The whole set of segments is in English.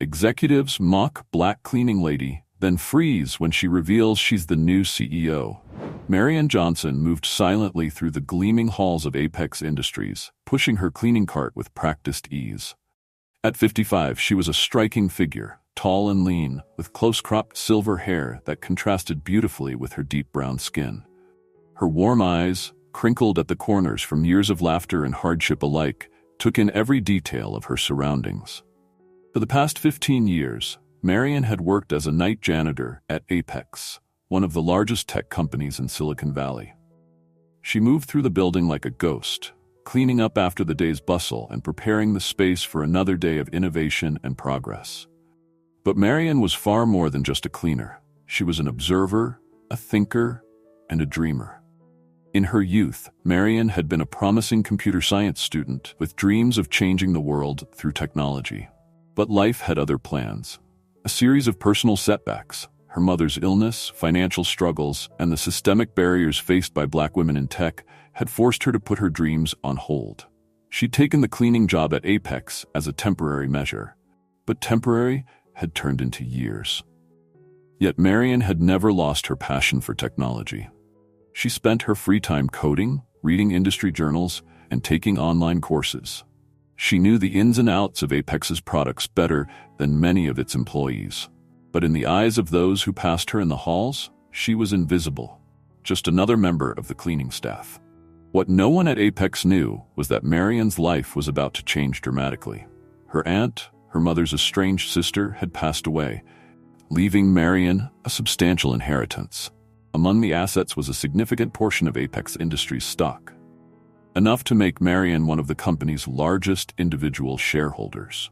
Executives mock black cleaning lady, then freeze when she reveals she's the new CEO. Marian Johnson moved silently through the gleaming halls of Apex Industries, pushing her cleaning cart with practiced ease. At 55, she was a striking figure, tall and lean, with close-cropped silver hair that contrasted beautifully with her deep brown skin. Her warm eyes, crinkled at the corners from years of laughter and hardship alike, took in every detail of her surroundings. For the past 15 years, Marian had worked as a night janitor at Apex, one of the largest tech companies in Silicon Valley. She moved through the building like a ghost, cleaning up after the day's bustle and preparing the space for another day of innovation and progress. But Marian was far more than just a cleaner. She was an observer, a thinker, and a dreamer. In her youth, Marian had been a promising computer science student with dreams of changing the world through technology. But life had other plans. A series of personal setbacks, her mother's illness, financial struggles, and the systemic barriers faced by black women in tech had forced her to put her dreams on hold. She'd taken the cleaning job at Apex as a temporary measure, but temporary had turned into years. Yet Marian had never lost her passion for technology. She spent her free time coding, reading industry journals, and taking online courses. She knew the ins and outs of Apex's products better than many of its employees. But in the eyes of those who passed her in the halls, she was invisible, just another member of the cleaning staff. What no one at Apex knew was that Marian's life was about to change dramatically. Her aunt, her mother's estranged sister, had passed away, leaving Marian a substantial inheritance. Among the assets was a significant portion of Apex Industries stock, enough to make Marian one of the company's largest individual shareholders.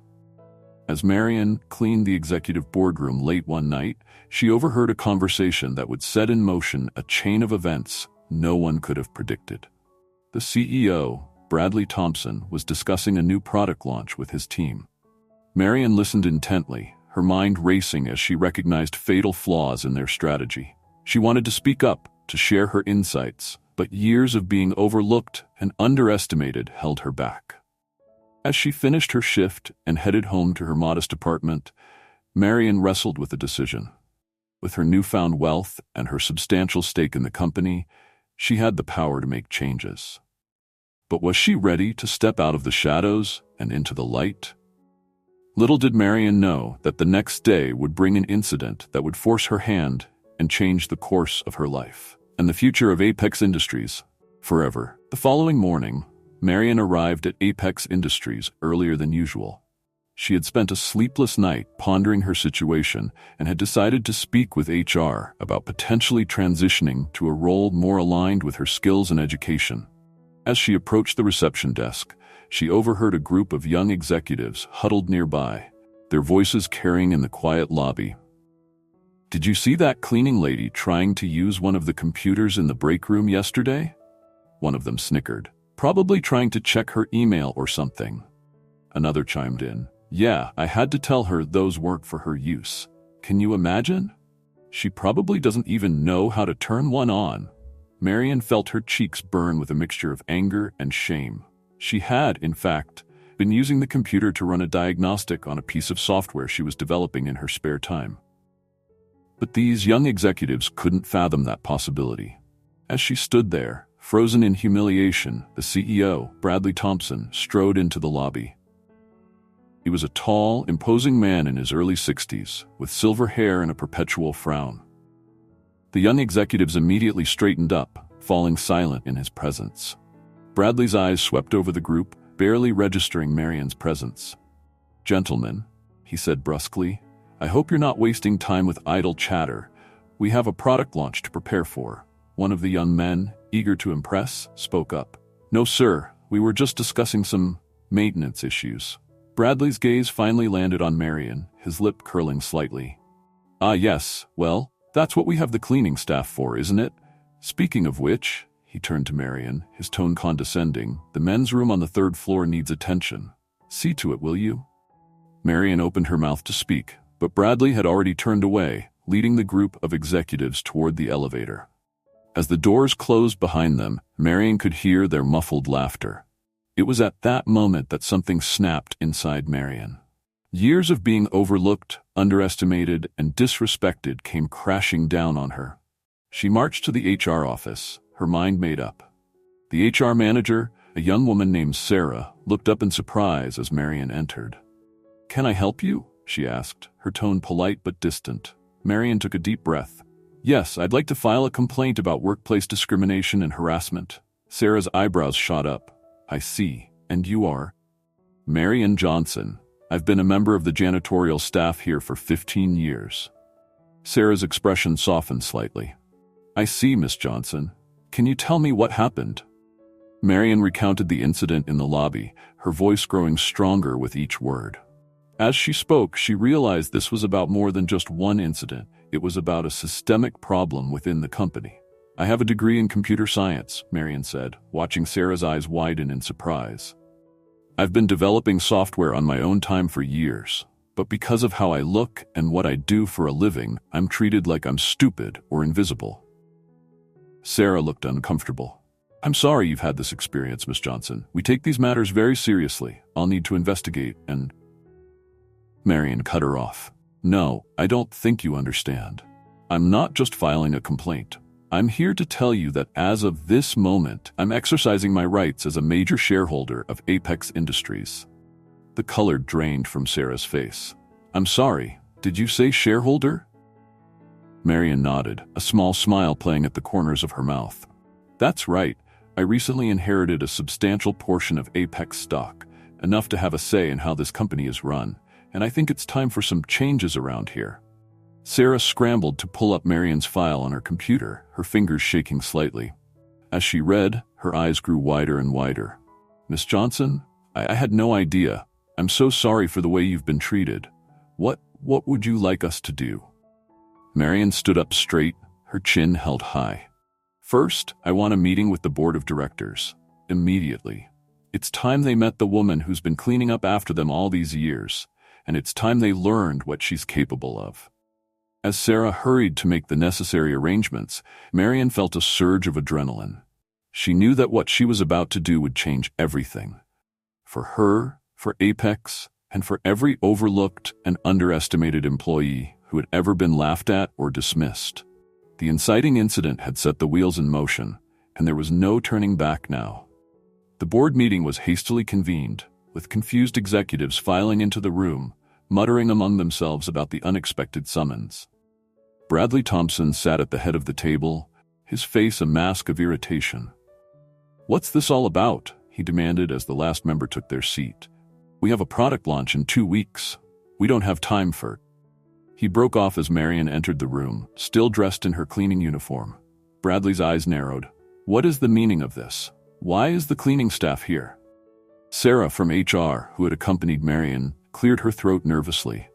As Marian cleaned the executive boardroom late one night, she overheard a conversation that would set in motion a chain of events no one could have predicted. The CEO, Bradley Thompson, was discussing a new product launch with his team. Marian listened intently, her mind racing as she recognized fatal flaws in their strategy. She wanted to speak up, to share her insights, but years of being overlooked and underestimated held her back. As she finished her shift and headed home to her modest apartment, Marian wrestled with a decision. With her newfound wealth and her substantial stake in the company, she had the power to make changes. But was she ready to step out of the shadows and into the light? Little did Marian know that the next day would bring an incident that would force her hand and change the course of her life and the future of Apex Industries forever. The following morning, Marian arrived at Apex Industries earlier than usual. She had spent a sleepless night pondering her situation and had decided to speak with HR about potentially transitioning to a role more aligned with her skills and education. As she approached the reception desk, she overheard a group of young executives huddled nearby, their voices carrying in the quiet lobby. "Did you see that cleaning lady trying to use one of the computers in the break room yesterday?" One of them snickered. "Probably trying to check her email or something." Another chimed in. "Yeah, I had to tell her those weren't for her use. Can you imagine? She probably doesn't even know how to turn one on." Marian felt her cheeks burn with a mixture of anger and shame. She had, in fact, been using the computer to run a diagnostic on a piece of software she was developing in her spare time. But these young executives couldn't fathom that possibility. As she stood there, frozen in humiliation, the CEO, Bradley Thompson, strode into the lobby. He was a tall, imposing man in his early 60s, with silver hair and a perpetual frown. The young executives immediately straightened up, falling silent in his presence. Bradley's eyes swept over the group, barely registering Marian's presence. "Gentlemen," he said brusquely, "I hope you're not wasting time with idle chatter. We have a product launch to prepare for." One of the young men, eager to impress, spoke up. "No, sir, we were just discussing some maintenance issues." Bradley's gaze finally landed on Marian, his lip curling slightly. "Ah, yes, well, that's what we have the cleaning staff for, isn't it? Speaking of which," he turned to Marian, his tone condescending, "the men's room on the 3rd floor needs attention. See to it, will you?" Marian opened her mouth to speak, but Bradley had already turned away, leading the group of executives toward the elevator. As the doors closed behind them, Marian could hear their muffled laughter. It was at that moment that something snapped inside Marian. Years of being overlooked, underestimated, and disrespected came crashing down on her. She marched to the HR office, her mind made up. The HR manager, a young woman named Sarah, looked up in surprise as Marian entered. "Can I help you?" she asked, her tone polite but distant. Marian took a deep breath. "Yes, I'd like to file a complaint about workplace discrimination and harassment." Sarah's eyebrows shot up. "I see. And you are?" "Marian Johnson. I've been a member of the janitorial staff here for 15 years. Sarah's expression softened slightly. "I see, Miss Johnson. Can you tell me what happened?" Marian recounted the incident in the lobby, her voice growing stronger with each word. As she spoke, she realized this was about more than just one incident. It was about a systemic problem within the company. "I have a degree in computer science," Marian said, watching Sarah's eyes widen in surprise. "I've been developing software on my own time for years, but because of how I look and what I do for a living, I'm treated like I'm stupid or invisible." Sarah looked uncomfortable. "I'm sorry you've had this experience, Miss Johnson. We take these matters very seriously. I'll need to investigate and—" Marian cut her off. "No, I don't think you understand. I'm not just filing a complaint. I'm here to tell you that as of this moment, I'm exercising my rights as a major shareholder of Apex Industries." The color drained from Sarah's face. "I'm sorry, did you say shareholder?" Marian nodded, a small smile playing at the corners of her mouth. "That's right. I recently inherited a substantial portion of Apex stock, enough to have a say in how this company is run, and I think it's time for some changes around here." Sarah scrambled to pull up Marian's file on her computer, her fingers shaking slightly. As she read, her eyes grew wider and wider. "Miss Johnson, I had no idea. I'm so sorry for the way you've been treated. What would you like us to do?" Marian stood up straight, her chin held high. "First, I want a meeting with the board of directors. Immediately. It's time they met the woman who's been cleaning up after them all these years, and it's time they learned what she's capable of." As Sarah hurried to make the necessary arrangements, Marian felt a surge of adrenaline. She knew that what she was about to do would change everything. For her, for Apex, and for every overlooked and underestimated employee who had ever been laughed at or dismissed. The inciting incident had set the wheels in motion, and there was no turning back now. The board meeting was hastily convened, with confused executives filing into the room, muttering among themselves about the unexpected summons. Bradley Thompson sat at the head of the table, his face a mask of irritation. "What's this all about?" he demanded as the last member took their seat. "We have a product launch in 2 weeks. We don't have time for—" He broke off as Marian entered the room, still dressed in her cleaning uniform. Bradley's eyes narrowed. "What is the meaning of this? Why is the cleaning staff here?" Sarah from HR, who had accompanied Marian, cleared her throat nervously.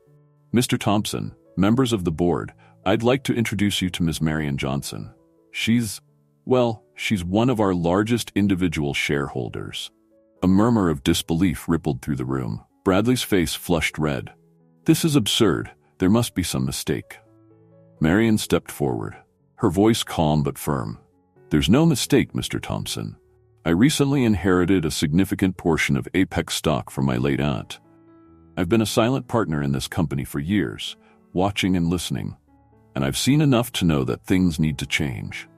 "Mr. Thompson, members of the board, I'd like to introduce you to Ms. Marian Johnson. She's one of our largest individual shareholders." A murmur of disbelief rippled through the room. Bradley's face flushed red. "This is absurd. There must be some mistake." Marian stepped forward, her voice calm but firm. "There's no mistake, Mr. Thompson. I recently inherited a significant portion of Apex stock from my late aunt. I've been a silent partner in this company for years, watching and listening, and I've seen enough to know that things need to change."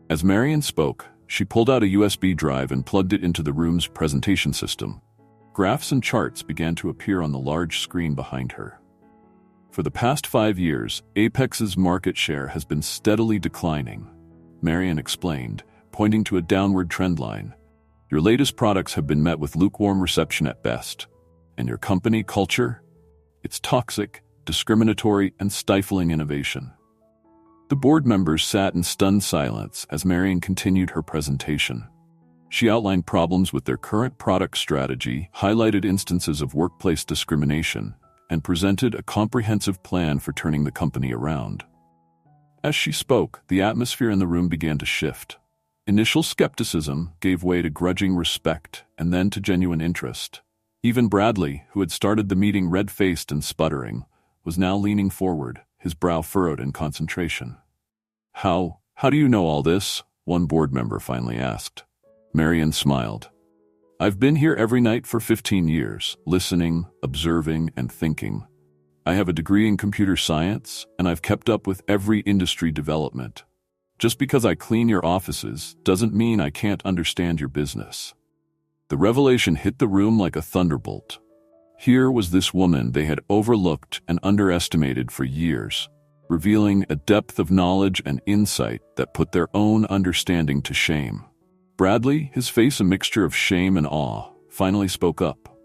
As Marian spoke, she pulled out a USB drive and plugged it into the room's presentation system. Graphs and charts began to appear on the large screen behind her. "For the past 5 years, Apex's market share has been steadily declining," Marian explained, pointing to a downward trend line. "Your latest products have been met with lukewarm reception at best. And your company culture? It's toxic, discriminatory, and stifling innovation." The board members sat in stunned silence as Marian continued her presentation. She outlined problems with their current product strategy, highlighted instances of workplace discrimination, and presented a comprehensive plan for turning the company around. As she spoke, the atmosphere in the room began to shift. Initial skepticism gave way to grudging respect and then to genuine interest. Even Bradley, who had started the meeting red-faced and sputtering, was now leaning forward, his brow furrowed in concentration. How do you know all this?" one board member finally asked. Marian smiled. I've been here every night for 15 years, listening, observing, and thinking. I have a degree in computer science, and I've kept up with every industry development. Just because I clean your offices doesn't mean I can't understand your business." The revelation hit the room like a thunderbolt. Here was this woman they had overlooked and underestimated for years, revealing a depth of knowledge and insight that put their own understanding to shame. Bradley, his face a mixture of shame and awe, finally spoke up.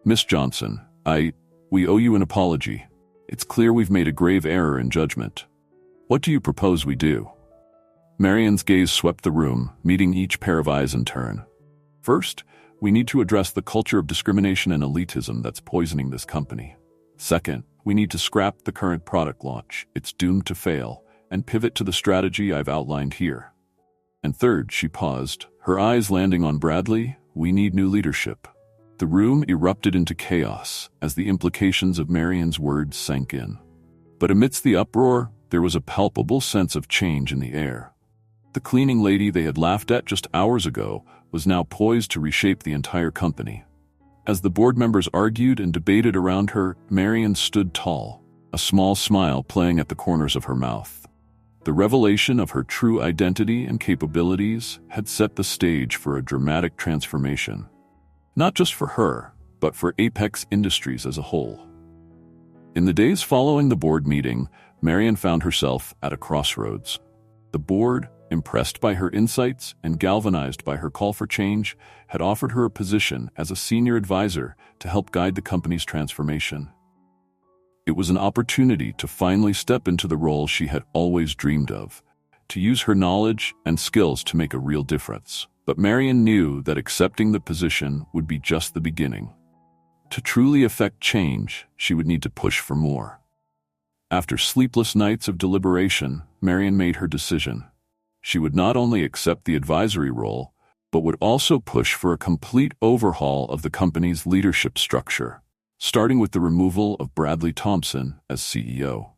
"Miss Johnson, we owe you an apology. It's clear we've made a grave error in judgment. What do you propose we do?" Marion's gaze swept the room, meeting each pair of eyes in turn. "First, we need to address the culture of discrimination and elitism that's poisoning this company. Second, we need to scrap the current product launch. It's doomed to fail, and pivot to the strategy I've outlined here. And third," she paused, her eyes landing on Bradley, "we need new leadership." The room erupted into chaos as the implications of Marion's words sank in. But amidst the uproar, there was a palpable sense of change in the air. The cleaning lady they had laughed at just hours ago was now poised to reshape the entire company. As the board members argued and debated around her, Marion stood tall, a small smile playing at the corners of her mouth. The revelation of her true identity and capabilities had set the stage for a dramatic transformation. Not just for her, but for Apex Industries as a whole. In the days following the board meeting, Marion found herself at a crossroads. The board, impressed by her insights and galvanized by her call for change, had offered her a position as a senior advisor to help guide the company's transformation. It was an opportunity to finally step into the role she had always dreamed of, to use her knowledge and skills to make a real difference. But Marion knew that accepting the position would be just the beginning. To truly affect change, she would need to push for more. After sleepless nights of deliberation, Marion made her decision. She would not only accept the advisory role, but would also push for a complete overhaul of the company's leadership structure, starting with the removal of Bradley Thompson as CEO.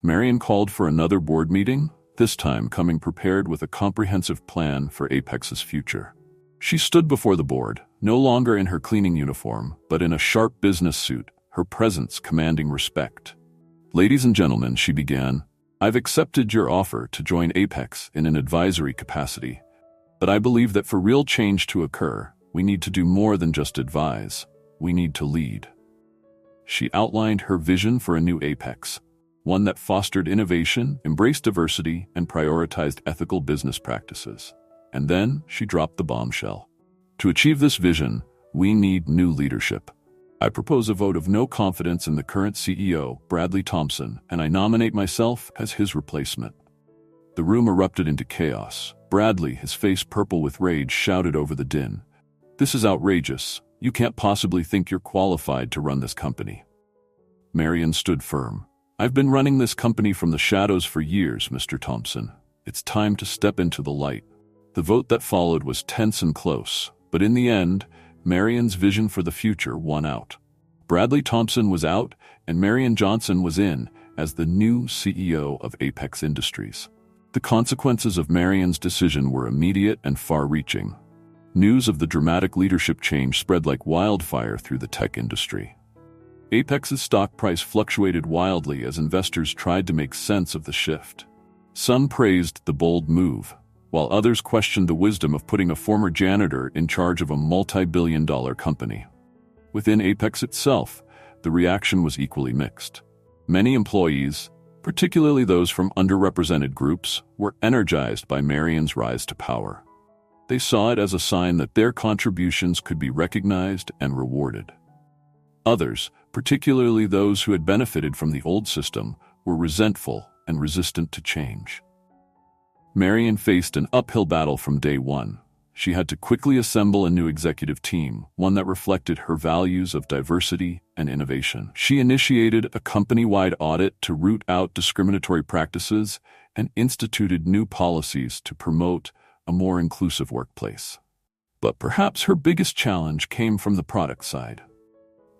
Marion called for another board meeting, this time coming prepared with a comprehensive plan for Apex's future. She stood before the board, no longer in her cleaning uniform, but in a sharp business suit, her presence commanding respect. "Ladies and gentlemen," she began, "I've accepted your offer to join Apex in an advisory capacity, but I believe that for real change to occur, we need to do more than just advise. We need to lead." She outlined her vision for a new Apex, one that fostered innovation, embraced diversity, and prioritized ethical business practices. And then she dropped the bombshell. "To achieve this vision, we need new leadership. I propose a vote of no confidence in the current CEO, Bradley Thompson, and I nominate myself as his replacement." The room erupted into chaos. Bradley, his face purple with rage, shouted over the din, "This is outrageous. You can't possibly think you're qualified to run this company." Marion stood firm. "I've been running this company from the shadows for years, Mr. Thompson. It's time to step into the light." The vote that followed was tense and close, but in the end, Marion's vision for the future won out. Bradley Thompson was out, and Marion Johnson was in as the new CEO of Apex Industries. The consequences of Marion's decision were immediate and far-reaching. News of the dramatic leadership change spread like wildfire through the tech industry. Apex's stock price fluctuated wildly as investors tried to make sense of the shift. Some praised the bold move, while others questioned the wisdom of putting a former janitor in charge of a multi-billion-dollar company. Within Apex itself, the reaction was equally mixed. Many employees, particularly those from underrepresented groups, were energized by Marion's rise to power. They saw it as a sign that their contributions could be recognized and rewarded. Others, particularly those who had benefited from the old system, were resentful and resistant to change. Marion faced an uphill battle from day one. She had to quickly assemble a new executive team, one that reflected her values of diversity and innovation. She initiated a company-wide audit to root out discriminatory practices and instituted new policies to promote a more inclusive workplace. But perhaps her biggest challenge came from the product side.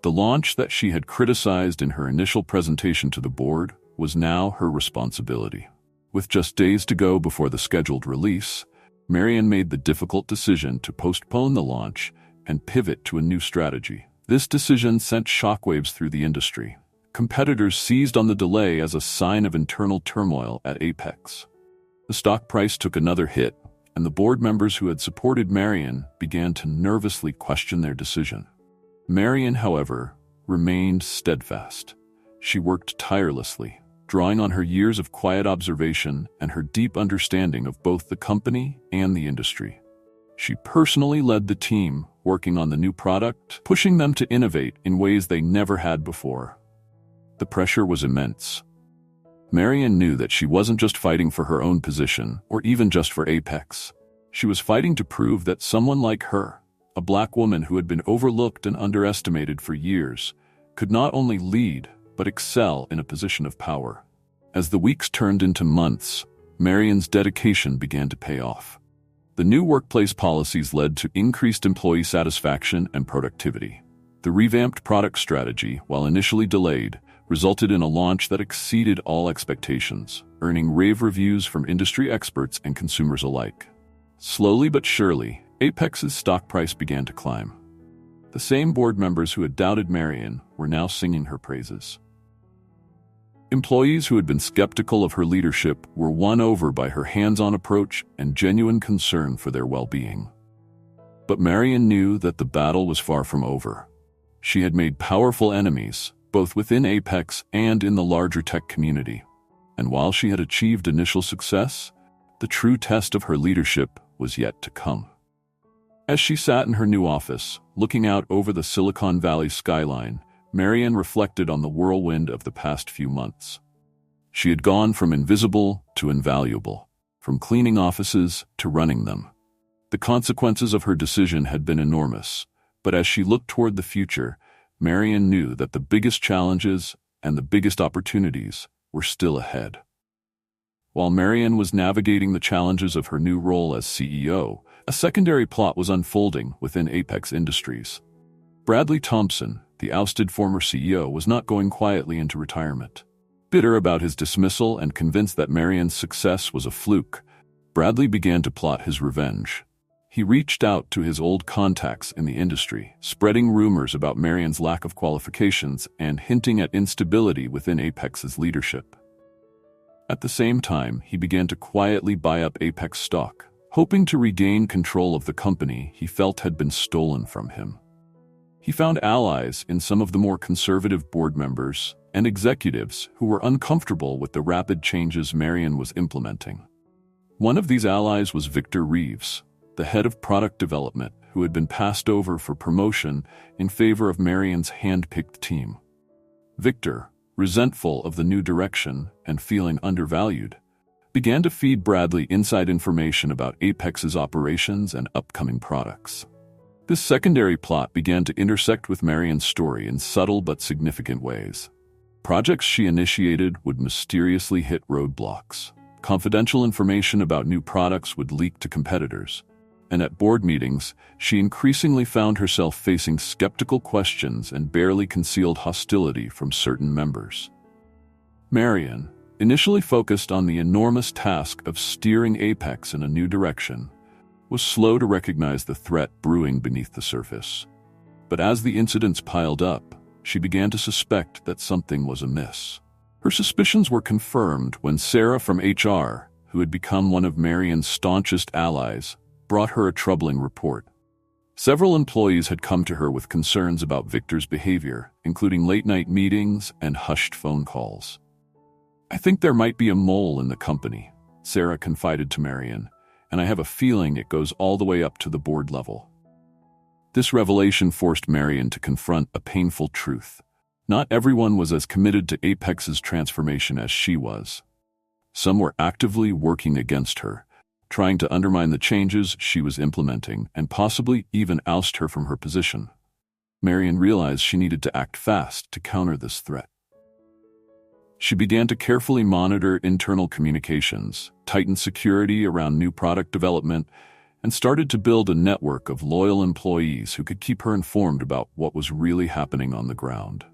The launch that she had criticized in her initial presentation to the board was now her responsibility. With just days to go before the scheduled release, Marion made the difficult decision to postpone the launch and pivot to a new strategy. This decision sent shockwaves through the industry. Competitors seized on the delay as a sign of internal turmoil at Apex. The stock price took another hit, and the board members who had supported Marian began to nervously question their decision. Marian, however, remained steadfast. She worked tirelessly, drawing on her years of quiet observation and her deep understanding of both the company and the industry. She personally led the team, working on the new product, pushing them to innovate in ways they never had before. The pressure was immense. Marian knew that she wasn't just fighting for her own position, or even just for Apex. She was fighting to prove that someone like her, a black woman who had been overlooked and underestimated for years, could not only lead, but excel in a position of power. As the weeks turned into months, Marian's dedication began to pay off. The new workplace policies led to increased employee satisfaction and productivity. The revamped product strategy, while initially delayed, resulted in a launch that exceeded all expectations, earning rave reviews from industry experts and consumers alike. Slowly but surely, Apex's stock price began to climb. The same board members who had doubted Marian were now singing her praises. Employees who had been skeptical of her leadership were won over by her hands-on approach and genuine concern for their well-being. But Marian knew that the battle was far from over. She had made powerful enemies, both within Apex and in the larger tech community. And while she had achieved initial success, the true test of her leadership was yet to come. As she sat in her new office, looking out over the Silicon Valley skyline, Marian reflected on the whirlwind of the past few months. She had gone from invisible to invaluable, from cleaning offices to running them. The consequences of her decision had been enormous, but as she looked toward the future, Marian knew that the biggest challenges and the biggest opportunities were still ahead. While Marian was navigating the challenges of her new role as CEO, a secondary plot was unfolding within Apex Industries. Bradley Thompson, the ousted former CEO, was not going quietly into retirement. Bitter about his dismissal and convinced that Marian's success was a fluke, Bradley began to plot his revenge. He reached out to his old contacts in the industry, spreading rumors about Marian's lack of qualifications and hinting at instability within Apex's leadership. At the same time, he began to quietly buy up Apex stock, hoping to regain control of the company he felt had been stolen from him. He found allies in some of the more conservative board members and executives who were uncomfortable with the rapid changes Marian was implementing. One of these allies was Victor Reeves, the head of product development, who had been passed over for promotion in favor of Marian's hand-picked team. Victor, resentful of the new direction and feeling undervalued, began to feed Bradley inside information about Apex's operations and upcoming products. This secondary plot began to intersect with Marian's story in subtle but significant ways. Projects she initiated would mysteriously hit roadblocks. Confidential information about new products would leak to competitors. And at board meetings, she increasingly found herself facing skeptical questions and barely concealed hostility from certain members. Marian, initially focused on the enormous task of steering Apex in a new direction, was slow to recognize the threat brewing beneath the surface. But as the incidents piled up, she began to suspect that something was amiss. Her suspicions were confirmed when Sarah from HR, who had become one of Marian's staunchest allies, brought her a troubling report. Several employees had come to her with concerns about Victor's behavior, including late-night meetings and hushed phone calls. "I think there might be a mole in the company," Sarah confided to Marian, "and I have a feeling it goes all the way up to the board level." This revelation forced Marian to confront a painful truth. Not everyone was as committed to Apex's transformation as she was. Some were actively working against her, trying to undermine the changes she was implementing and possibly even oust her from her position. Marian realized she needed to act fast to counter this threat. She began to carefully monitor internal communications, tighten security around new product development, and started to build a network of loyal employees who could keep her informed about what was really happening on the ground.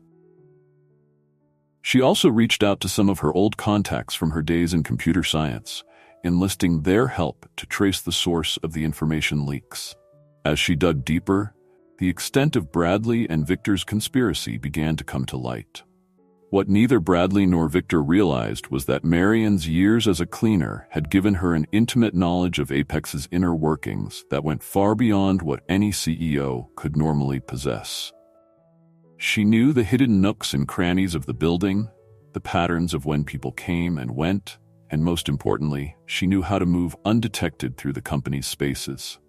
She also reached out to some of her old contacts from her days in computer science, enlisting their help to trace the source of the information leaks. As she dug deeper, the extent of Bradley and Victor's conspiracy began to come to light. What neither Bradley nor Victor realized was that Marion's years as a cleaner had given her an intimate knowledge of Apex's inner workings that went far beyond what any CEO could normally possess. She knew the hidden nooks and crannies of the building, the patterns of when people came and went, and most importantly, she knew how to move undetected through the company's spaces.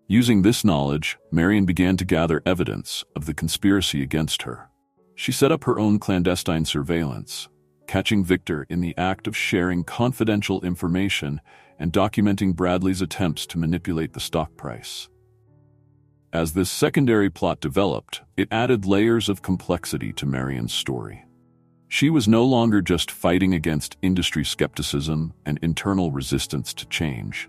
Using this knowledge, Marion began to gather evidence of the conspiracy against her. She set up her own clandestine surveillance, catching Victor in the act of sharing confidential information and documenting Bradley's attempts to manipulate the stock price. As this secondary plot developed, it added layers of complexity to Marion's story. She was no longer just fighting against industry skepticism and internal resistance to change.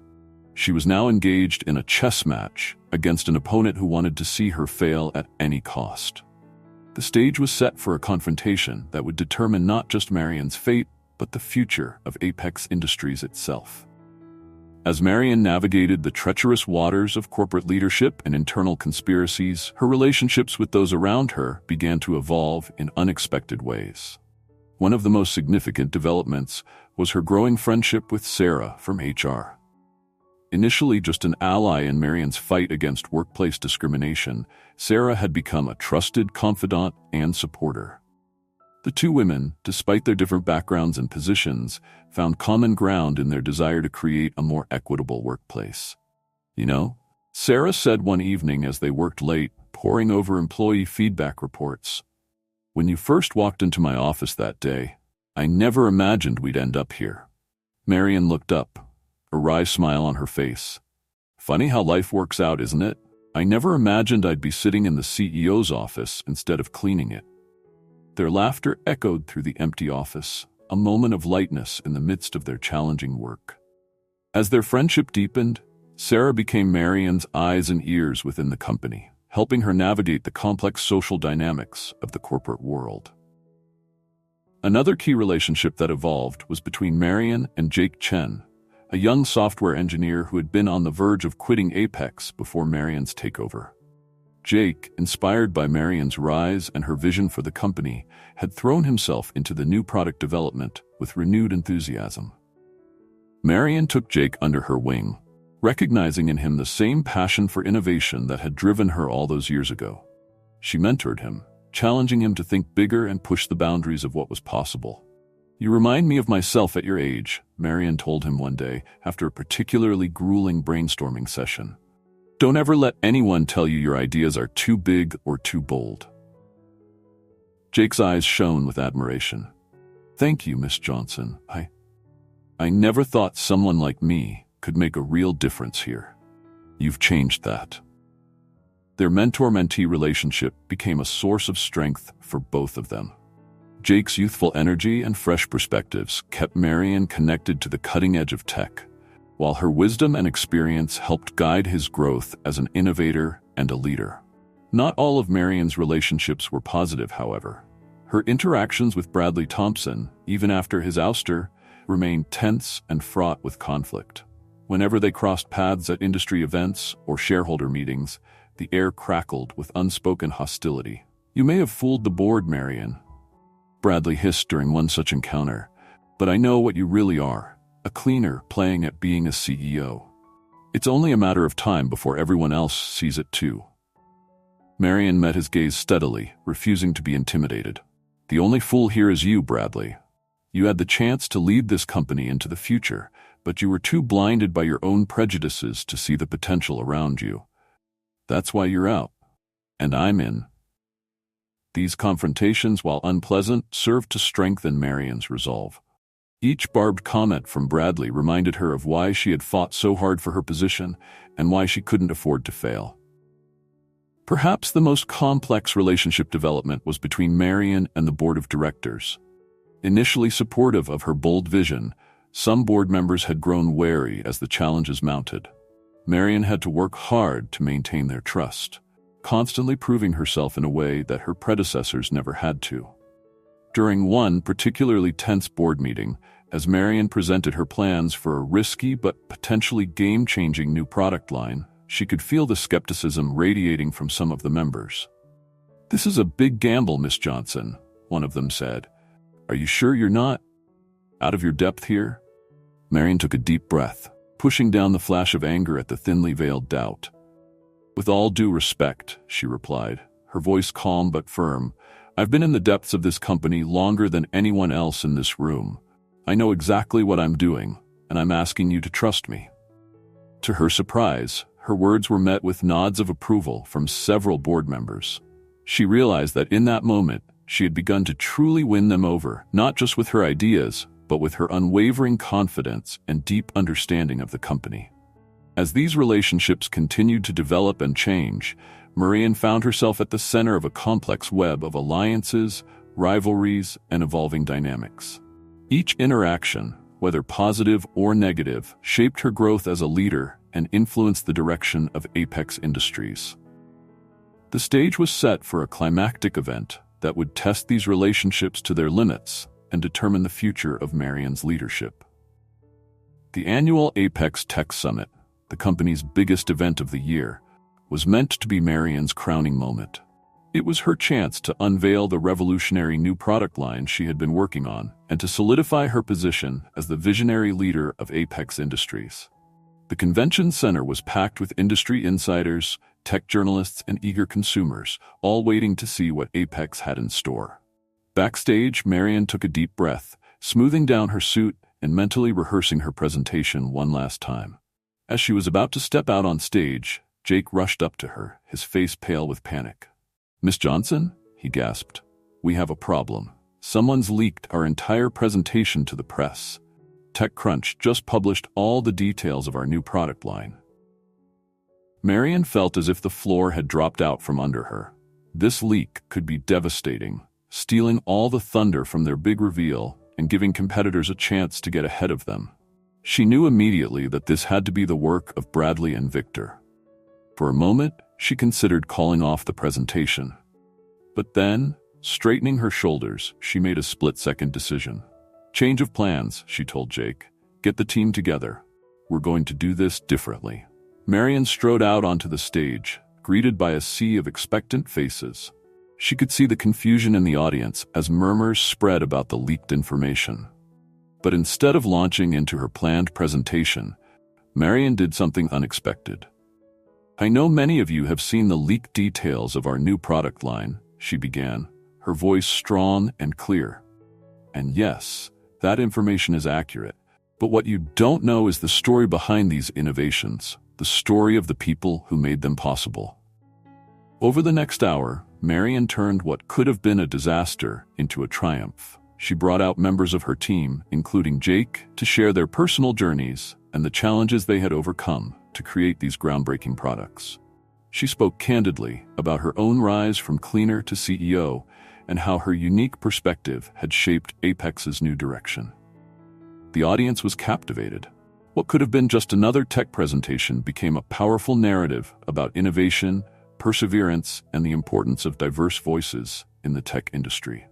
She was now engaged in a chess match against an opponent who wanted to see her fail at any cost. The stage was set for a confrontation that would determine not just Marion's fate, but the future of Apex Industries itself. As Marion navigated the treacherous waters of corporate leadership and internal conspiracies, her relationships with those around her began to evolve in unexpected ways. One of the most significant developments was her growing friendship with Sarah from HR. Initially just an ally in Marion's fight against workplace discrimination, Sarah had become a trusted confidant and supporter. The two women, despite their different backgrounds and positions, found common ground in their desire to create a more equitable workplace. "You know," Sarah said one evening as they worked late, poring over employee feedback reports, "when you first walked into my office that day, I never imagined we'd end up here." Marion looked up, a wry smile on her face. "Funny how life works out, isn't it? I never imagined I'd be sitting in the CEO's office instead of cleaning it." Their laughter echoed through the empty office, a moment of lightness in the midst of their challenging work. As their friendship deepened, Sarah became Marion's eyes and ears within the company, helping her navigate the complex social dynamics of the corporate world. Another key relationship that evolved was between Marion and Jake Chen, a young software engineer who had been on the verge of quitting Apex before Marion's takeover. Jake, inspired by Marion's rise and her vision for the company, had thrown himself into the new product development with renewed enthusiasm. Marion took Jake under her wing, recognizing in him the same passion for innovation that had driven her all those years ago. She mentored him, challenging him to think bigger and push the boundaries of what was possible. "You remind me of myself at your age," Marion told him one day after a particularly grueling brainstorming session. "Don't ever let anyone tell you your ideas are too big or too bold." Jake's eyes shone with admiration. "Thank you, Miss Johnson. I never thought someone like me could make a real difference here. You've changed that." Their mentor-mentee relationship became a source of strength for both of them. Jake's youthful energy and fresh perspectives kept Marion connected to the cutting edge of tech, while her wisdom and experience helped guide his growth as an innovator and a leader. Not all of Marion's relationships were positive, however. Her interactions with Bradley Thompson, even after his ouster, remained tense and fraught with conflict. Whenever they crossed paths at industry events or shareholder meetings, the air crackled with unspoken hostility. "You may have fooled the board, Marion," Bradley hissed during one such encounter, "but I know what you really are, a cleaner playing at being a CEO. It's only a matter of time before everyone else sees it too." Marion met his gaze steadily, refusing to be intimidated. "The only fool here is you, Bradley. You had the chance to lead this company into the future, but you were too blinded by your own prejudices to see the potential around you. That's why you're out, and I'm in." These confrontations, while unpleasant, served to strengthen Marion's resolve. Each barbed comment from Bradley reminded her of why she had fought so hard for her position and why she couldn't afford to fail. Perhaps the most complex relationship development was between Marion and the board of directors. Initially supportive of her bold vision, some board members had grown wary as the challenges mounted. Marion had to work hard to maintain their trust, constantly proving herself in a way that her predecessors never had to. During one particularly tense board meeting, as Marion presented her plans for a risky but potentially game-changing new product line, she could feel the skepticism radiating from some of the members. "This is a big gamble, Miss Johnson," one of them said. "Are you sure you're not out of your depth here?" Marian took a deep breath, pushing down the flash of anger at the thinly veiled doubt. "With all due respect," she replied, her voice calm but firm, "I've been in the depths of this company longer than anyone else in this room. I know exactly what I'm doing, and I'm asking you to trust me." To her surprise, her words were met with nods of approval from several board members. She realized that in that moment, she had begun to truly win them over, not just with her ideas, but with her unwavering confidence and deep understanding of the company. As these relationships continued to develop and change, Marian found herself at the center of a complex web of alliances, rivalries, and evolving dynamics. Each interaction, whether positive or negative, shaped her growth as a leader and influenced the direction of Apex Industries. The stage was set for a climactic event that would test these relationships to their limits and determine the future of Marian's leadership. The annual Apex Tech Summit, the company's biggest event of the year, was meant to be Marian's crowning moment. It was her chance to unveil the revolutionary new product line she had been working on and to solidify her position as the visionary leader of Apex Industries. The convention center was packed with industry insiders, tech journalists, and eager consumers, all waiting to see what Apex had in store. Backstage, Marian took a deep breath, smoothing down her suit and mentally rehearsing her presentation one last time. As she was about to step out on stage, Jake rushed up to her, his face pale with panic. "Miss Johnson?" he gasped. "We have a problem. Someone's leaked our entire presentation to the press. TechCrunch just published all the details of our new product line." Marian felt as if the floor had dropped out from under her. This leak could be devastating, stealing all the thunder from their big reveal and giving competitors a chance to get ahead of them. She knew immediately that this had to be the work of Bradley and Victor. For a moment, she considered calling off the presentation. But then, straightening her shoulders, she made a split-second decision. "Change of plans," she told Jake. "Get the team together. We're going to do this differently." Marian strode out onto the stage, greeted by a sea of expectant faces. She could see the confusion in the audience as murmurs spread about the leaked information. But instead of launching into her planned presentation, Marian did something unexpected. "I know many of you have seen the leaked details of our new product line," she began, her voice strong and clear. "And yes, that information is accurate. But what you don't know is the story behind these innovations, the story of the people who made them possible." Over the next hour, Marian turned what could have been a disaster into a triumph. She brought out members of her team, including Jake, to share their personal journeys and the challenges they had overcome to create these groundbreaking products. She spoke candidly about her own rise from cleaner to CEO and how her unique perspective had shaped Apex's new direction. The audience was captivated. What could have been just another tech presentation became a powerful narrative about innovation, perseverance, and the importance of diverse voices in the tech industry.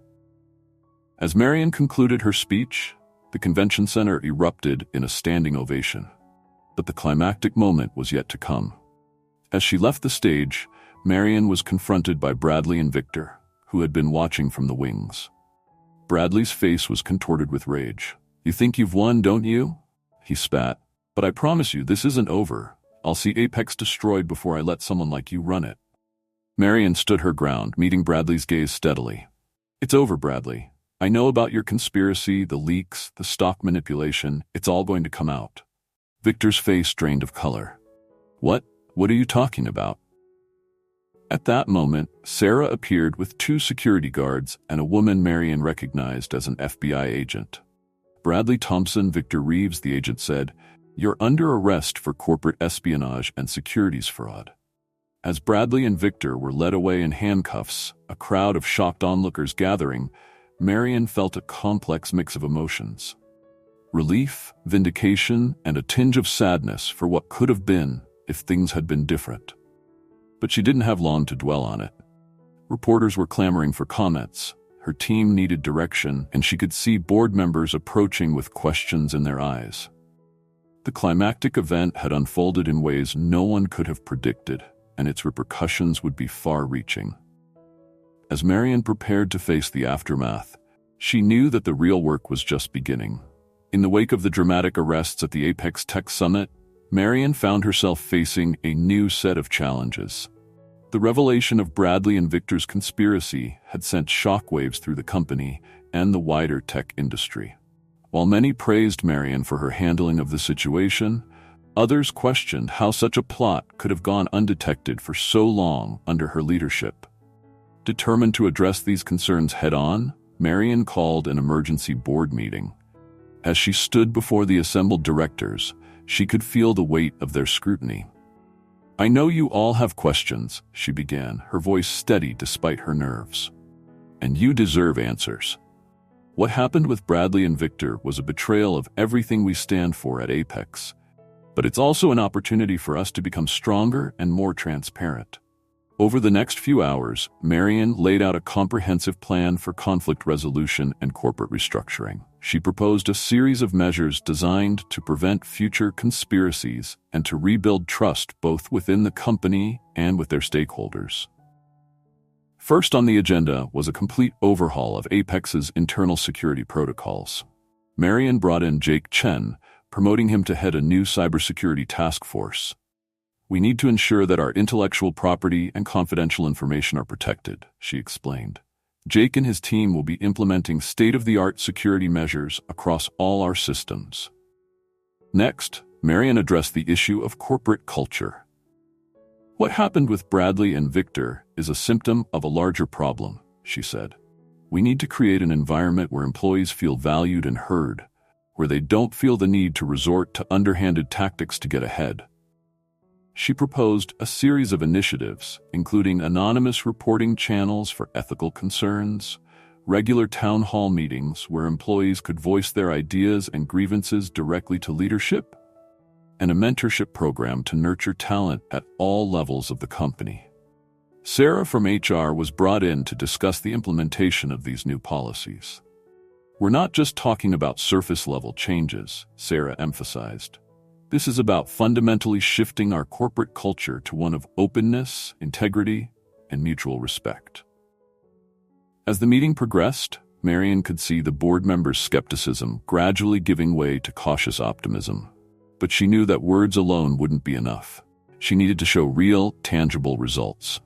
As Marian concluded her speech, the convention center erupted in a standing ovation. But the climactic moment was yet to come. As she left the stage, Marian was confronted by Bradley and Victor, who had been watching from the wings. Bradley's face was contorted with rage. "You think you've won, don't you?" he spat. "But I promise you, this isn't over. I'll see Apex destroyed before I let someone like you run it." Marian stood her ground, meeting Bradley's gaze steadily. "It's over, Bradley. I know about your conspiracy, the leaks, the stock manipulation. It's all going to come out." Victor's face drained of color. What are you talking about?" At that moment, Sarah appeared with 2 security guards and a woman Marian recognized as an FBI agent. "Bradley Thompson, Victor Reeves," the agent said, "you're under arrest for corporate espionage and securities fraud." As Bradley and Victor were led away in handcuffs, a crowd of shocked onlookers gathering, Marian felt a complex mix of emotions. Relief, vindication, and a tinge of sadness for what could have been if things had been different. But she didn't have long to dwell on it. Reporters were clamoring for comments. Her team needed direction, and she could see board members approaching with questions in their eyes. The climactic event had unfolded in ways no one could have predicted, and its repercussions would be far-reaching. As Marian prepared to face the aftermath, she knew that the real work was just beginning. In the wake of the dramatic arrests at the Apex Tech Summit, Marian found herself facing a new set of challenges. The revelation of Bradley and Victor's conspiracy had sent shockwaves through the company and the wider tech industry. While many praised Marian for her handling of the situation, others questioned how such a plot could have gone undetected for so long under her leadership. Determined to address these concerns head-on, Marian called an emergency board meeting. As she stood before the assembled directors, she could feel the weight of their scrutiny. "I know you all have questions," she began, her voice steady despite her nerves. "And you deserve answers. What happened with Bradley and Victor was a betrayal of everything we stand for at Apex. But it's also an opportunity for us to become stronger and more transparent." Over the next few hours, Marian laid out a comprehensive plan for conflict resolution and corporate restructuring. She proposed a series of measures designed to prevent future conspiracies and to rebuild trust both within the company and with their stakeholders. First on the agenda was a complete overhaul of Apex's internal security protocols. Marian brought in Jake Chen, promoting him to head a new cybersecurity task force. "We need to ensure that our intellectual property and confidential information are protected," she explained. "Jake and his team will be implementing state-of-the-art security measures across all our systems." Next, Marian addressed the issue of corporate culture. "What happened with Bradley and Victor is a symptom of a larger problem," she said. "We need to create an environment where employees feel valued and heard, where they don't feel the need to resort to underhanded tactics to get ahead." She proposed a series of initiatives, including anonymous reporting channels for ethical concerns, regular town hall meetings where employees could voice their ideas and grievances directly to leadership, and a mentorship program to nurture talent at all levels of the company. Sarah from HR was brought in to discuss the implementation of these new policies. "We're not just talking about surface-level changes," Sarah emphasized. "This is about fundamentally shifting our corporate culture to one of openness, integrity, and mutual respect." As the meeting progressed, Marian could see the board members' skepticism gradually giving way to cautious optimism. But she knew that words alone wouldn't be enough. She needed to show real, tangible results.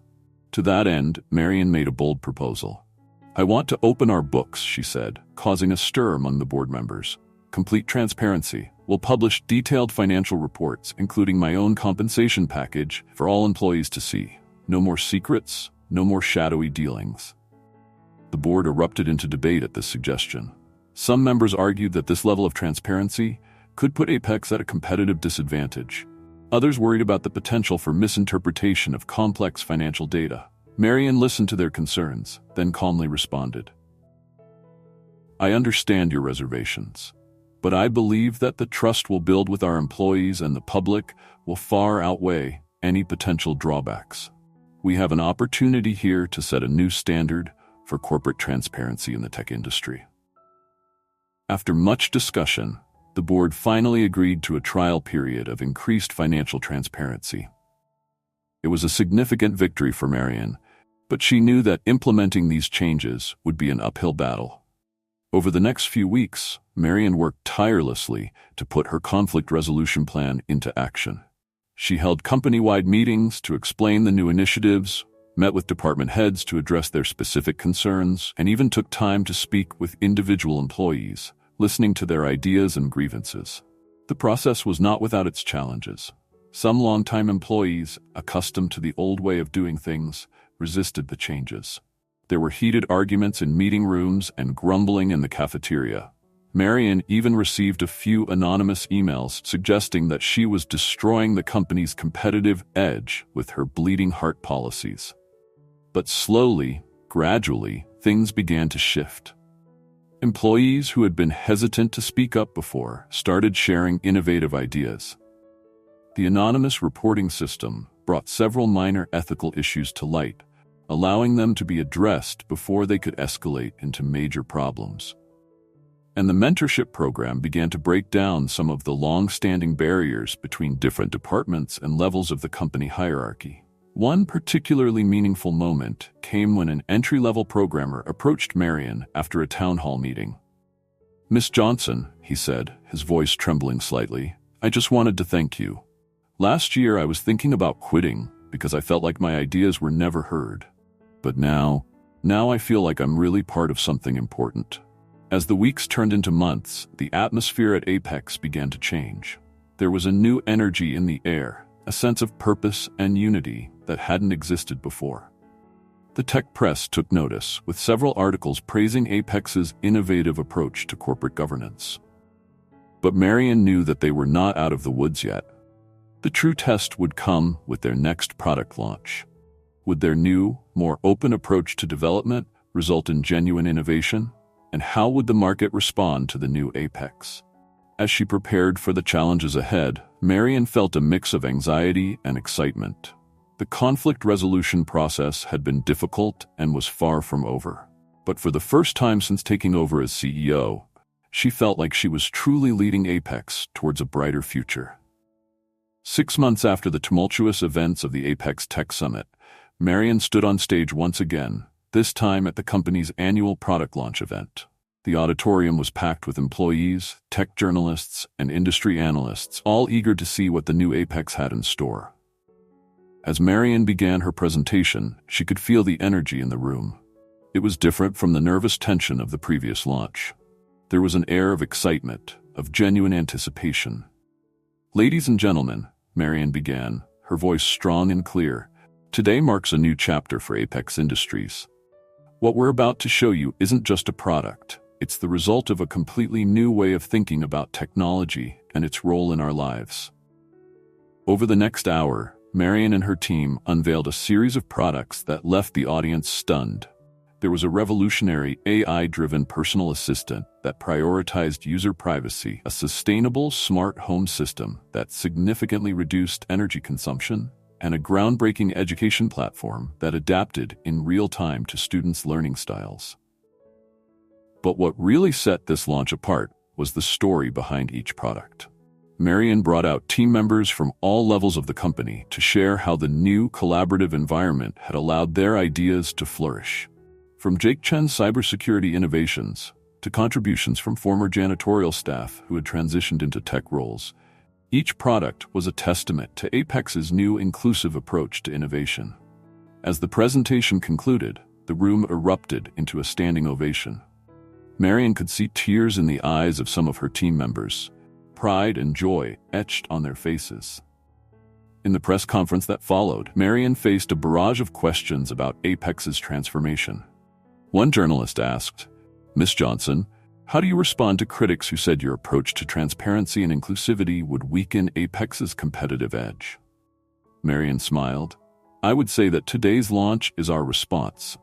To that end, Marian made a bold proposal. "I want to open our books," she said, causing a stir among the board members. "Complete transparency. We'll publish detailed financial reports, including my own compensation package, for all employees to see. No more secrets, no more shadowy dealings." The board erupted into debate at this suggestion. Some members argued that this level of transparency could put Apex at a competitive disadvantage. Others worried about the potential for misinterpretation of complex financial data. Marian listened to their concerns, then calmly responded. "I understand your reservations, but I believe that the trust we'll build with our employees and the public will far outweigh any potential drawbacks. We have an opportunity here to set a new standard for corporate transparency in the tech industry." After much discussion, the board finally agreed to a trial period of increased financial transparency. It was a significant victory for Marian, but she knew that implementing these changes would be an uphill battle. Over the next few weeks, Marian worked tirelessly to put her conflict resolution plan into action. She held company-wide meetings to explain the new initiatives, met with department heads to address their specific concerns, and even took time to speak with individual employees, listening to their ideas and grievances. The process was not without its challenges. Some longtime employees, accustomed to the old way of doing things, resisted the changes. There were heated arguments in meeting rooms and grumbling in the cafeteria. Marian even received a few anonymous emails suggesting that she was destroying the company's competitive edge with her bleeding heart policies. But slowly, gradually, things began to shift. Employees who had been hesitant to speak up before started sharing innovative ideas. The anonymous reporting system brought several minor ethical issues to light, allowing them to be addressed before they could escalate into major problems. and the mentorship program began to break down some of the long-standing barriers between different departments and levels of the company hierarchy. One particularly meaningful moment came when an entry-level programmer approached Marian after a town hall meeting. "Miss Johnson," he said, his voice trembling slightly, "I just wanted to thank you. Last year I was thinking about quitting because I felt like my ideas were never heard. But now I feel like I'm really part of something important." As the weeks turned into months, the atmosphere at Apex began to change. There was a new energy in the air, a sense of purpose and unity that hadn't existed before. The tech press took notice, with several articles praising Apex's innovative approach to corporate governance. But Marian knew that they were not out of the woods yet. The true test would come with their next product launch. Would their new, more open approach to development result in genuine innovation? And how would the market respond to the new Apex? As she prepared for the challenges ahead, Marian felt a mix of anxiety and excitement. The conflict resolution process had been difficult and was far from over. But for the first time since taking over as CEO, she felt like she was truly leading Apex towards a brighter future. 6 months after the tumultuous events of the Apex Tech Summit, Marian stood on stage once again, this time at the company's annual product launch event. The auditorium was packed with employees, tech journalists, and industry analysts, all eager to see what the new Apex had in store. As Marian began her presentation, she could feel the energy in the room. It was different from the nervous tension of the previous launch. There was an air of excitement, of genuine anticipation. "Ladies and gentlemen," Marian began, her voice strong and clear, "today marks a new chapter for Apex Industries. What we're about to show you isn't just a product. It's the result of a completely new way of thinking about technology and its role in our lives." Over the next hour, Marian and her team unveiled a series of products that left the audience stunned. There was a revolutionary AI-driven personal assistant that prioritized user privacy, a sustainable smart home system that significantly reduced energy consumption, and a groundbreaking education platform that adapted in real time to students' learning styles. But what really set this launch apart was the story behind each product. Marian brought out team members from all levels of the company to share how the new collaborative environment had allowed their ideas to flourish. From Jake Chen's cybersecurity innovations to contributions from former janitorial staff who had transitioned into tech roles, each product was a testament to Apex's new inclusive approach to innovation. As the presentation concluded, the room erupted into a standing ovation. Marian could see tears in the eyes of some of her team members, pride and joy etched on their faces. In the press conference that followed, Marian faced a barrage of questions about Apex's transformation. One journalist asked, "Miss Johnson, how do you respond to critics who said your approach to transparency and inclusivity would weaken Apex's competitive edge?" Marian smiled. "I would say that today's launch is our response.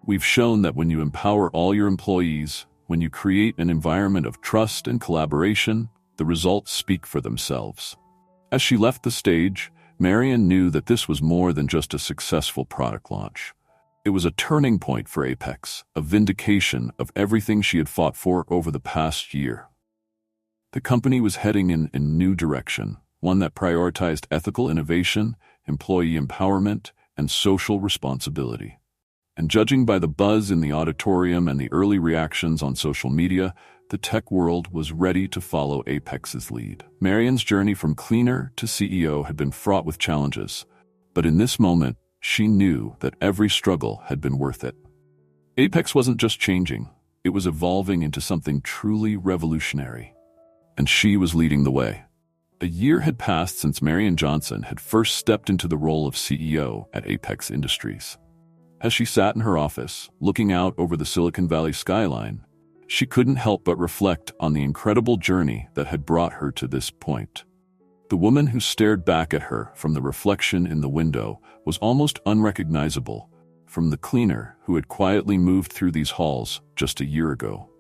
We've shown that when you empower all your employees, when you create an environment of trust and collaboration, the results speak for themselves." As she left the stage, Marian knew that this was more than just a successful product launch. It was a turning point for Apex, a vindication of everything she had fought for over the past year. The company was heading in a new direction, one that prioritized ethical innovation, employee empowerment, and social responsibility. And judging by the buzz in the auditorium and the early reactions on social media, the tech world was ready to follow Apex's lead. Marian's journey from cleaner to CEO had been fraught with challenges, but in this moment, she knew that every struggle had been worth it. Apex wasn't just changing, it was evolving into something truly revolutionary. And she was leading the way. A year had passed since Marian Johnson had first stepped into the role of CEO at Apex Industries. As she sat in her office, looking out over the Silicon Valley skyline, she couldn't help but reflect on the incredible journey that had brought her to this point. The woman who stared back at her from the reflection in the window was almost unrecognizable from the cleaner who had quietly moved through these halls just a year ago.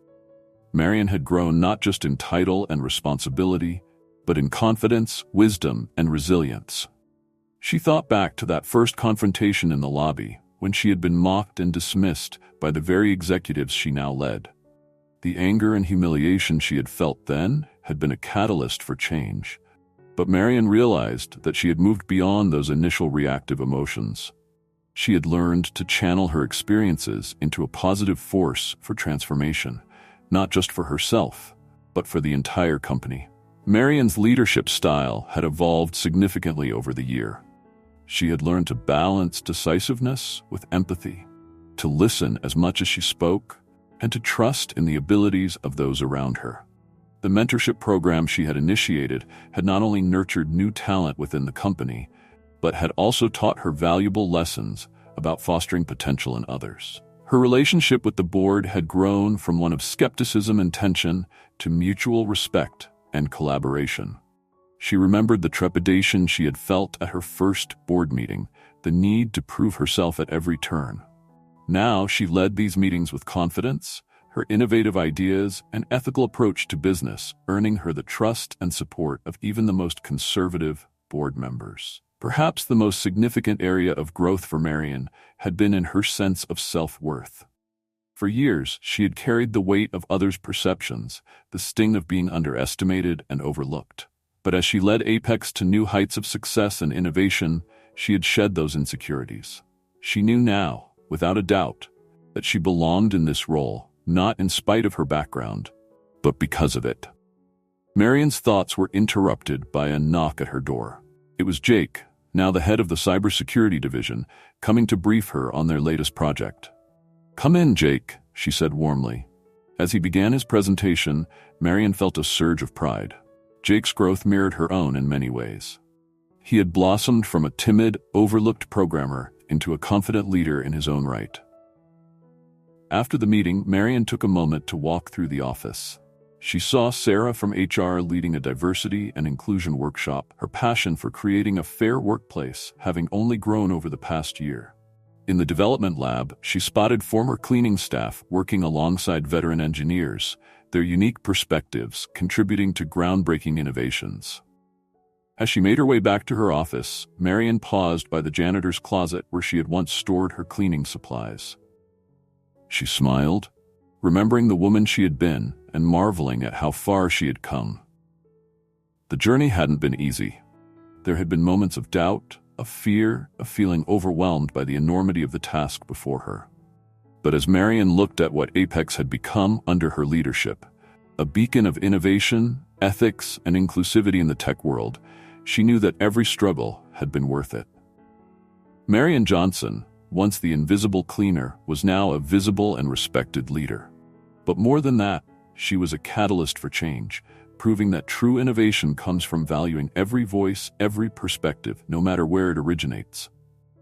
Marian had grown not just in title and responsibility, but in confidence, wisdom, and resilience. She thought back to that first confrontation in the lobby when she had been mocked and dismissed by the very executives she now led. The anger and humiliation she had felt then had been a catalyst for change. But Marian realized that she had moved beyond those initial reactive emotions. She had learned to channel her experiences into a positive force for transformation, not just for herself, but for the entire company. Marian's leadership style had evolved significantly over the year. She had learned to balance decisiveness with empathy, to listen as much as she spoke, and to trust in the abilities of those around her. The mentorship program she had initiated had not only nurtured new talent within the company, but had also taught her valuable lessons about fostering potential in others. Her relationship with the board had grown from one of skepticism and tension to mutual respect and collaboration. She remembered the trepidation she had felt at her first board meeting, the need to prove herself at every turn. Now she led these meetings with confidence, her innovative ideas and ethical approach to business earning her the trust and support of even the most conservative board members. Perhaps the most significant area of growth for Marian had been in her sense of self-worth. For years, she had carried the weight of others' perceptions, the sting of being underestimated and overlooked. But as she led Apex to new heights of success and innovation, she had shed those insecurities. She knew now, without a doubt, that she belonged in this role, not in spite of her background, but because of it. Marian's thoughts were interrupted by a knock at her door. It was Jake, now the head of the cybersecurity division, coming to brief her on their latest project. "Come in, Jake," she said warmly. As he began his presentation, Marian felt a surge of pride. Jake's growth mirrored her own in many ways. He had blossomed from a timid, overlooked programmer into a confident leader in his own right. After the meeting, Marian took a moment to walk through the office. She saw Sarah from HR leading a diversity and inclusion workshop, her passion for creating a fair workplace having only grown over the past year. In the development lab, she spotted former cleaning staff working alongside veteran engineers, their unique perspectives contributing to groundbreaking innovations. As she made her way back to her office, Marian paused by the janitor's closet where she had once stored her cleaning supplies. She smiled, remembering the woman she had been and marveling at how far she had come. The journey hadn't been easy. There had been moments of doubt, of fear, of feeling overwhelmed by the enormity of the task before her. But as Marian looked at what Apex had become under her leadership, a beacon of innovation, ethics, and inclusivity in the tech world, she knew that every struggle had been worth it. Marian Johnson, once the invisible cleaner, was now a visible and respected leader. But more than that, she was a catalyst for change, proving that true innovation comes from valuing every voice, every perspective, no matter where it originates.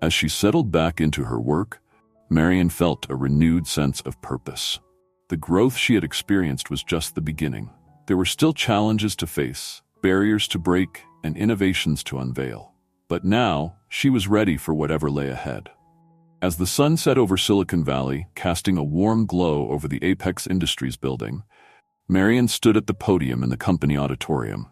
As she settled back into her work, Marian felt a renewed sense of purpose. The growth she had experienced was just the beginning. There were still challenges to face, barriers to break, and innovations to unveil. But now, she was ready for whatever lay ahead. As the sun set over Silicon Valley, casting a warm glow over the Apex Industries building, Marian stood at the podium in the company auditorium.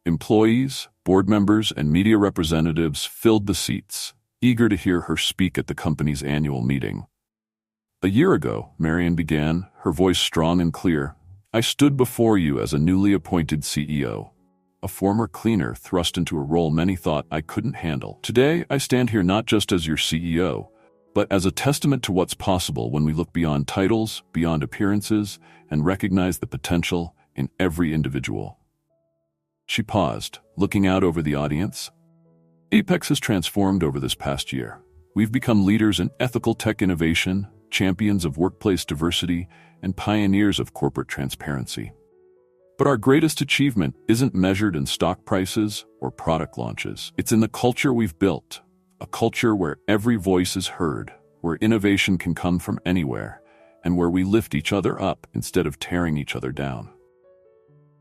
Employees, board members, and media representatives filled the seats, eager to hear her speak at the company's annual meeting. A year ago, Marian began, her voice strong and clear, "I stood before you as a newly appointed CEO, a former cleaner thrust into a role many thought I couldn't handle. Today, I stand here not just as your CEO, but as a testament to what's possible when we look beyond titles, beyond appearances, and recognize the potential in every individual." She paused, looking out over the audience. Apex has transformed over this past year. We've become leaders in ethical tech innovation, champions of workplace diversity, and pioneers of corporate transparency. But our greatest achievement isn't measured in stock prices or product launches. It's in the culture we've built. A culture where every voice is heard, where innovation can come from anywhere, and where we lift each other up instead of tearing each other down.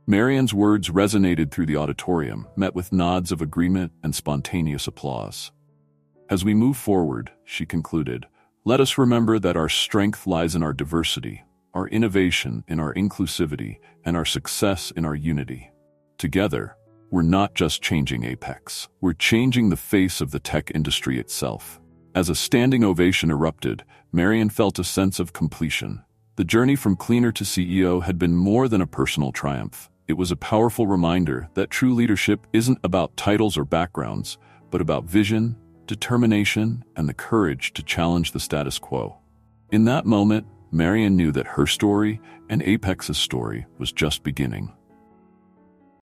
Marian's words resonated through the auditorium, met with nods of agreement and spontaneous applause. As we move forward, she concluded, let us remember that our strength lies in our diversity, our innovation in our inclusivity, and our success in our unity. Together, we're not just changing Apex, we're changing the face of the tech industry itself. As a standing ovation erupted, Marian felt a sense of completion. The journey from cleaner to CEO had been more than a personal triumph. It was a powerful reminder that true leadership isn't about titles or backgrounds, but about vision, determination, and the courage to challenge the status quo. In that moment, Marian knew that her story and Apex's story was just beginning.